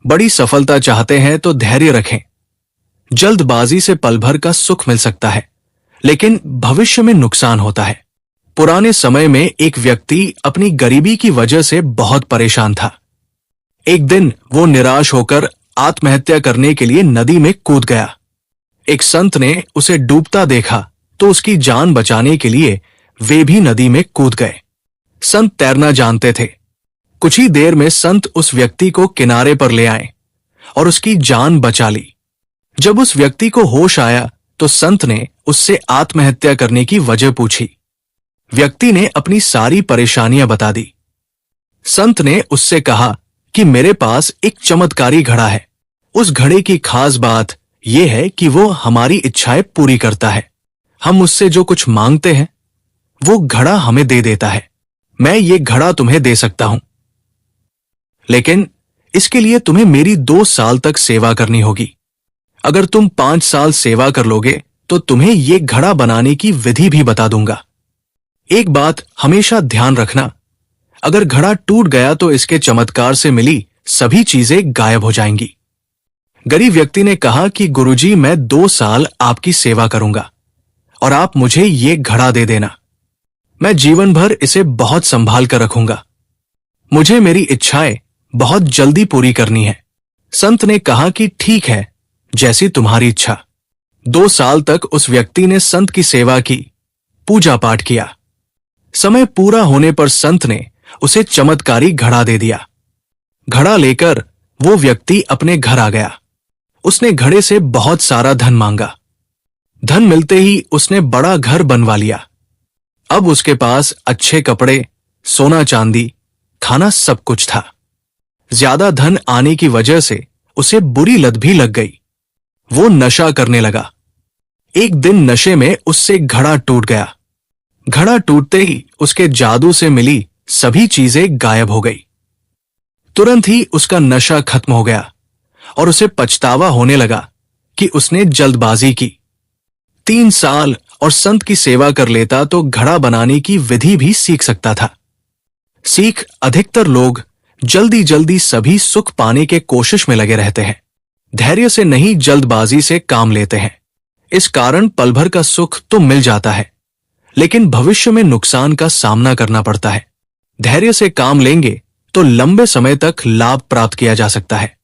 बड़ी सफलता चाहते हैं तो धैर्य रखें। जल्दबाजी से पल भर का सुख मिल सकता है, लेकिन भविष्य में नुकसान होता है। पुराने समय में एक व्यक्ति अपनी गरीबी की वजह से बहुत परेशान था। एक दिन वो निराश होकर आत्महत्या करने के लिए नदी में कूद गया। एक संत ने उसे डूबता देखा तो उसकी जान बचाने के लिए वे भी नदी में कूद गए। संत तैरना जानते थे। कुछ ही देर में संत उस व्यक्ति को किनारे पर ले आए और उसकी जान बचा ली। जब उस व्यक्ति को होश आया तो संत ने उससे आत्महत्या करने की वजह पूछी। व्यक्ति ने अपनी सारी परेशानियां बता दी। संत ने उससे कहा कि मेरे पास एक चमत्कारी घड़ा है। उस घड़े की खास बात यह है कि वो हमारी इच्छाएं पूरी करता है। हम उससे जो कुछ मांगते हैं वो घड़ा हमें दे देता है। मैं ये घड़ा तुम्हें दे सकता हूं, लेकिन इसके लिए तुम्हें मेरी 2 साल तक सेवा करनी होगी। अगर तुम 5 साल सेवा कर लोगे तो तुम्हें ये घड़ा बनाने की विधि भी बता दूंगा। एक बात हमेशा ध्यान रखना, अगर घड़ा टूट गया तो इसके चमत्कार से मिली सभी चीजें गायब हो जाएंगी। गरीब व्यक्ति ने कहा कि गुरुजी, मैं 2 साल आपकी सेवा करूंगा और आप मुझे ये घड़ा दे देना। मैं जीवन भर इसे बहुत संभाल कर रखूंगा। मुझे मेरी इच्छाएं बहुत जल्दी पूरी करनी है। संत ने कहा कि ठीक है, जैसी तुम्हारी इच्छा। 2 साल तक उस व्यक्ति ने संत की सेवा की, पूजा पाठ किया। समय पूरा होने पर संत ने उसे चमत्कारी घड़ा दे दिया। घड़ा लेकर वो व्यक्ति अपने घर आ गया। उसने घड़े से बहुत सारा धन मांगा। धन मिलते ही उसने बड़ा घर बनवा लिया। अब उसके पास अच्छे कपड़े, सोना चांदी, खाना सब कुछ था। ज्यादा धन आने की वजह से उसे बुरी लत भी लग गई। वो नशा करने लगा। एक दिन नशे में उससे घड़ा टूट गया। घड़ा टूटते ही उसके जादू से मिली सभी चीजें गायब हो गई। तुरंत ही उसका नशा खत्म हो गया और उसे पछतावा होने लगा कि उसने जल्दबाजी की। 3 साल और संत की सेवा कर लेता तो घड़ा बनाने की विधि भी सीख सकता था। सीख अधिकतर लोग जल्दी जल्दी सभी सुख पाने के कोशिश में लगे रहते हैं। धैर्य से नहीं, जल्दबाजी से काम लेते हैं। इस कारण पल भर का सुख तो मिल जाता है, लेकिन भविष्य में नुकसान का सामना करना पड़ता है। धैर्य से काम लेंगे तो लंबे समय तक लाभ प्राप्त किया जा सकता है।